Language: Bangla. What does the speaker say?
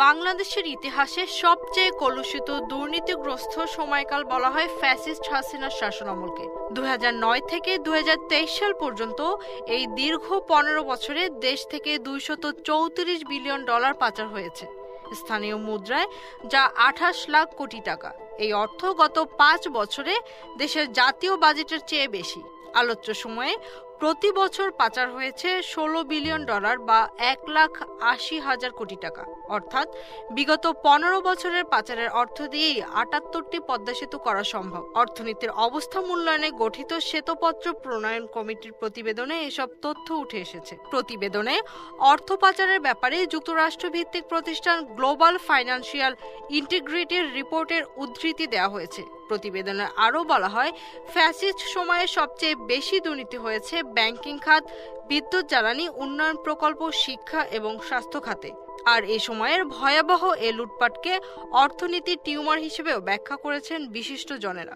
বাংলাদেশের ইতিহাসে সবচেয়ে কলুষিত দুর্নীতিগ্রস্ত সময়কাল বলা হয় ফ্যাসিস্ট হাসিনার শাসনামলকে। 2009 থেকে 2023 সাল পর্যন্ত এই দীর্ঘ 15 বছরে দেশ থেকে $234 বিলিয়ন পাচার হয়েছে স্থানীয় মুদ্রায়, যা 28 লাখ কোটি টাকা। এই অর্থ গত 5 বছরে দেশের জাতীয় বাজেটের চেয়ে বেশি। আলোচ্য সময়ে প্রতি বছর পাচার হয়েছে $16 বিলিয়ন বা 1,80,000 কোটি টাকা। অর্থাৎ বিগত 15 বছরের পাচারের অর্থ দিয়েই 78টি পদ্মা সেতু করা সম্ভব। অর্থনীতির অবস্থা মূল্যায়নে গঠিত শ্বেতপত্র প্রণয়ন কমিটির প্রতিবেদনে এসব তথ্য উঠে এসেছে। প্রতিবেদনে অর্থ পাচারের ব্যাপারে যুক্তরাষ্ট্রভিত্তিক প্রতিষ্ঠান গ্লোবাল ফাইন্যান্সিয়াল ইন্টিগ্রিটির রিপোর্টের উদ্ধৃতি দেওয়া হয়েছে। প্রতিবেদনে আরও বলা হয়, ফ্যাসিস্ট সময়ে সবচেয়ে বেশি দুর্নীতি হয়েছে ব্যাংকিং খাত, বিদ্যুৎ জ্বালানি, উন্নয়ন প্রকল্প, শিক্ষা এবং স্বাস্থ্য খাতে। আর এ সময়ের ভয়াবহ এ লুটপাটকে অর্থনীতির টিউমার হিসেবেও ব্যাখ্যা করেছেন বিশিষ্ট জনেরা।